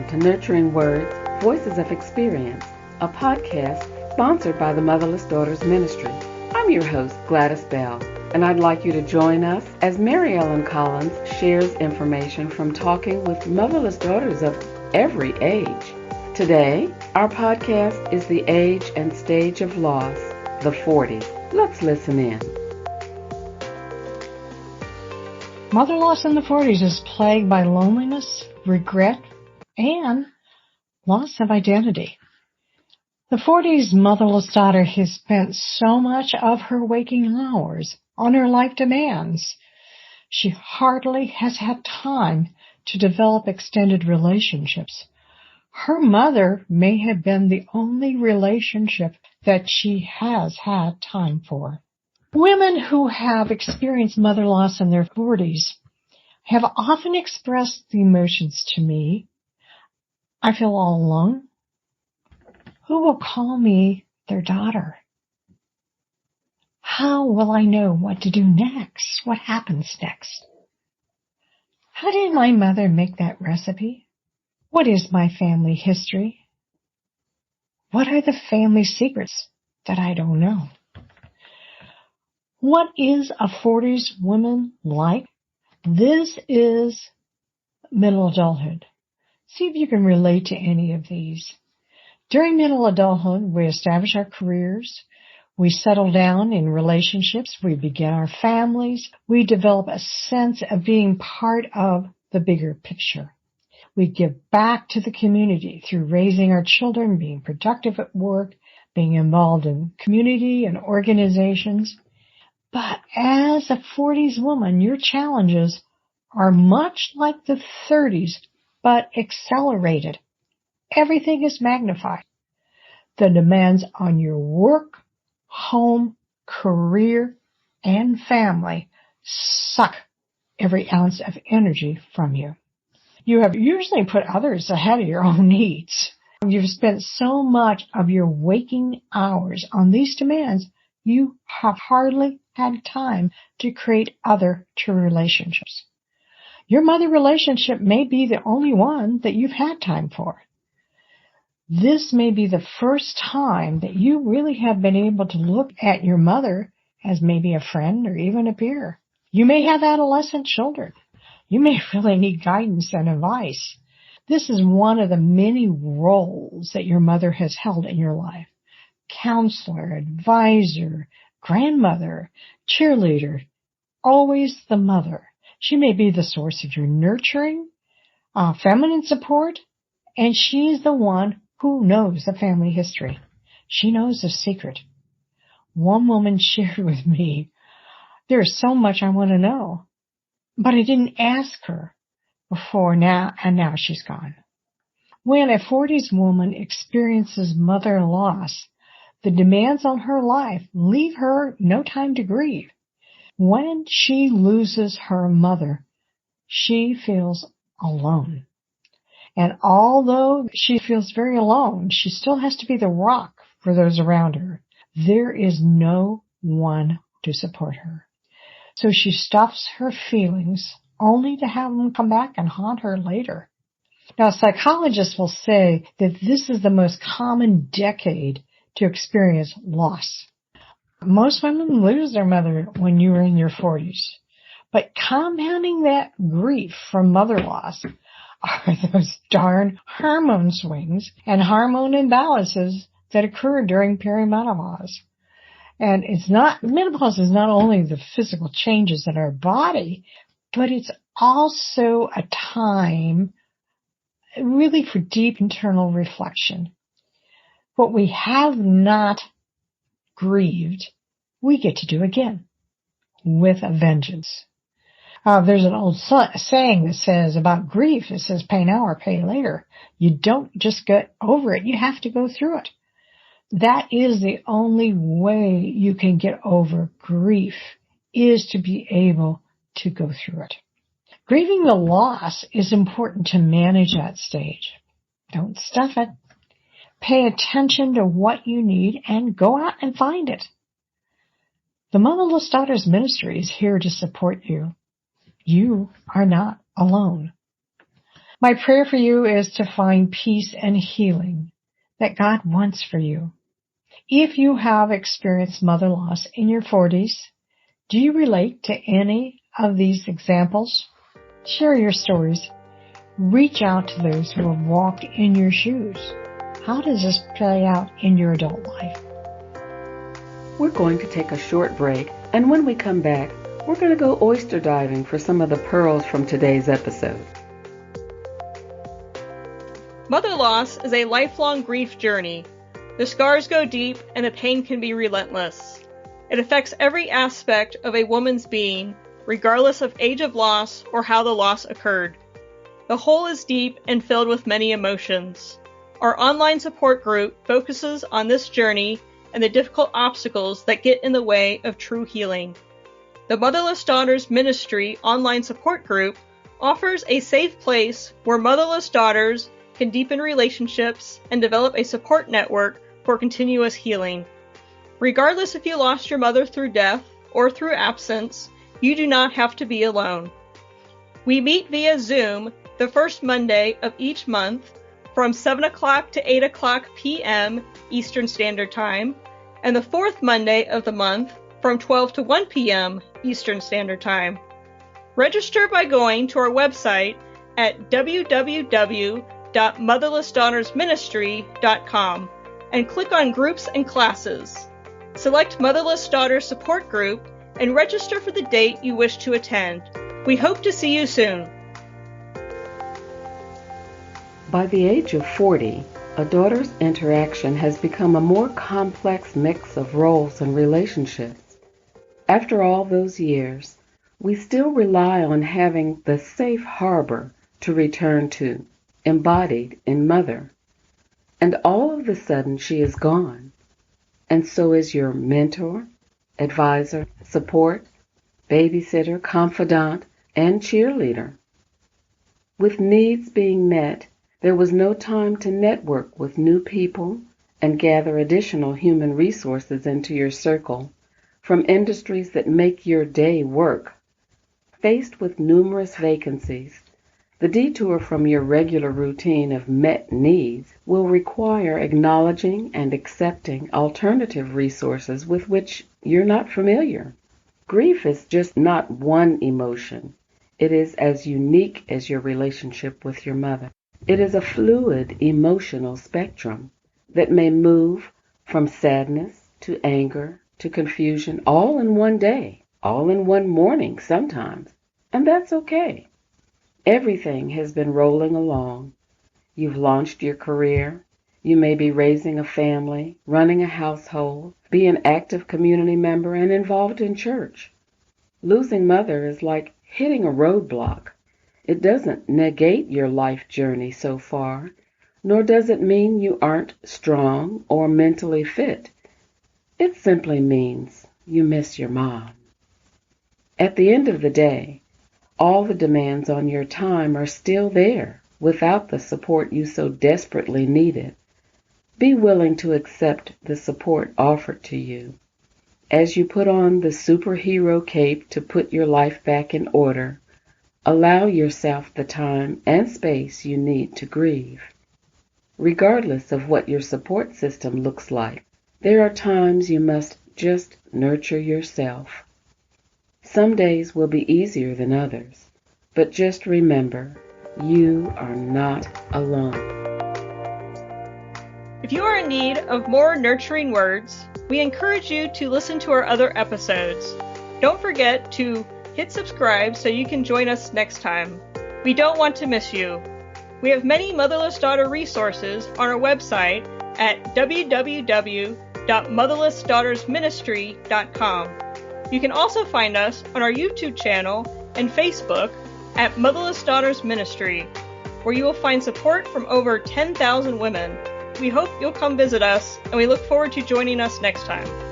to Nurturing Words, Voices of Experience, a podcast sponsored by the Motherless Daughters Ministry. I'm your host, Gladys Bell, and I'd like you to join us as Mary Ellen Collins shares information from talking with motherless daughters of every age. Today, our podcast is The Age and Stage of Loss, the 40s. Let's listen in. Mother loss in the 40s is plagued by loneliness, regret, and loss of identity. The 40s motherless daughter has spent so much of her waking hours on her life demands. She hardly has had time to develop extended relationships. Her mother may have been the only relationship that she has had time for. Women who have experienced mother loss in their 40s have often expressed the emotions to me. I feel all alone. Who will call me their daughter? How will I know what to do next? What happens next? How did my mother make that recipe? What is my family history? What are the family secrets that I don't know? What is a 40s woman like? This is middle adulthood. See if you can relate to any of these. During middle adulthood, we establish our careers. We settle down in relationships. We begin our families. We develop a sense of being part of the bigger picture. We give back to the community through raising our children, being productive at work, being involved in community and organizations. But as a 40s woman, your challenges are much like the 30s, but accelerated. Everything is magnified. The demands on your work, home, career, and family suck every ounce of energy from you. You have usually put others ahead of your own needs. You've spent so much of your waking hours on these demands, you have hardly had time to create other true relationships. Your mother relationship may be the only one that you've had time for. This may be the first time that you really have been able to look at your mother as maybe a friend or even a peer. You may have adolescent children. You may really need guidance and advice. This is one of the many roles that your mother has held in your life. Counselor, advisor, grandmother, cheerleader, always the mother. She may be the source of your nurturing, feminine support, and she's the one who knows the family history. She knows the secret. One woman shared with me, there's so much I want to know, but I didn't ask her before now, and now she's gone. When a 40s woman experiences mother loss, the demands on her life leave her no time to grieve. When she loses her mother, she feels alone. And although she feels very alone, she still has to be the rock for those around her. There is no one to support her. So she stuffs her feelings only to have them come back and haunt her later. Now, psychologists will say that this is the most common decade to experience loss. Most women lose their mother when you are in your 40s. But compounding that grief from mother loss are those darn hormone swings and hormone imbalances that occur during perimenopause. And menopause is not only the physical changes in our body, but it's also a time really for deep internal reflection. What we have not grieved, we get to do again with a vengeance. There's an old saying that says about grief, it says pay now or pay later. You don't just get over it, you have to go through it. That is the only way you can get over grief, is to be able to go through it. Grieving the loss is important to manage that stage. Don't stuff it. Pay attention to what you need and go out and find it. The Motherless Daughters Ministry is here to support you. You are not alone. My prayer for you is to find peace and healing that God wants for you. If you have experienced mother loss in your 40s, do you relate to any of these examples? Share your stories. Reach out to those who have walked in your shoes. How does this play out in your adult life? We're going to take a short break, and when we come back, we're going to go oyster diving for some of the pearls from today's episode. Mother loss is a lifelong grief journey. The scars go deep and the pain can be relentless. It affects every aspect of a woman's being, regardless of age of loss or how the loss occurred. The hole is deep and filled with many emotions. Our online support group focuses on this journey and the difficult obstacles that get in the way of true healing. The Motherless Daughters Ministry online support group offers a safe place where motherless daughters can deepen relationships and develop a support network for continuous healing. Regardless if you lost your mother through death or through absence, you do not have to be alone. We meet via Zoom the first Monday of each month from 7 o'clock to 8 o'clock p.m. Eastern Standard Time, and the fourth Monday of the month from 12 to 1 p.m. Eastern Standard Time. Register by going to our website at www.motherlessdaughtersministry.com and click on Groups and Classes. Select Motherless Daughters Support Group and register for the date you wish to attend. We hope to see you soon. By the age of 40, a daughter's interaction has become a more complex mix of roles and relationships. After all those years, we still rely on having the safe harbor to return to, embodied in mother. And all of a sudden she is gone. And so is your mentor, advisor, support, babysitter, confidant, and cheerleader. With needs being met, there was no time to network with new people and gather additional human resources into your circle from industries that make your day work. Faced with numerous vacancies, the detour from your regular routine of met needs will require acknowledging and accepting alternative resources with which you're not familiar. Grief is just not one emotion. It is as unique as your relationship with your mother. It is a fluid emotional spectrum that may move from sadness to anger to confusion all in one day, all in one morning sometimes, and that's okay. Everything has been rolling along. You've launched your career. You may be raising a family, running a household, be an active community member, and involved in church. Losing mother is like hitting a roadblock. It doesn't negate your life journey so far, nor does it mean you aren't strong or mentally fit. It simply means you miss your mom. At the end of the day, all the demands on your time are still there without the support you so desperately needed. Be willing to accept the support offered to you. As you put on the superhero cape to put your life back in order, allow yourself the time and space you need to grieve. Regardless of what your support system looks like, there are times you must just nurture yourself. Some days will be easier than others, but just remember, you are not alone. If you are in need of more nurturing words, we encourage you to listen to our other episodes. Don't forget to hit subscribe so you can join us next time. We don't want to miss you. We have many Motherless Daughter resources on our website at www.motherlessdaughtersministry.com. You can also find us on our YouTube channel and Facebook at Motherless Daughters Ministry, where you will find support from over 10,000 women. We hope you'll come visit us, and we look forward to joining us next time.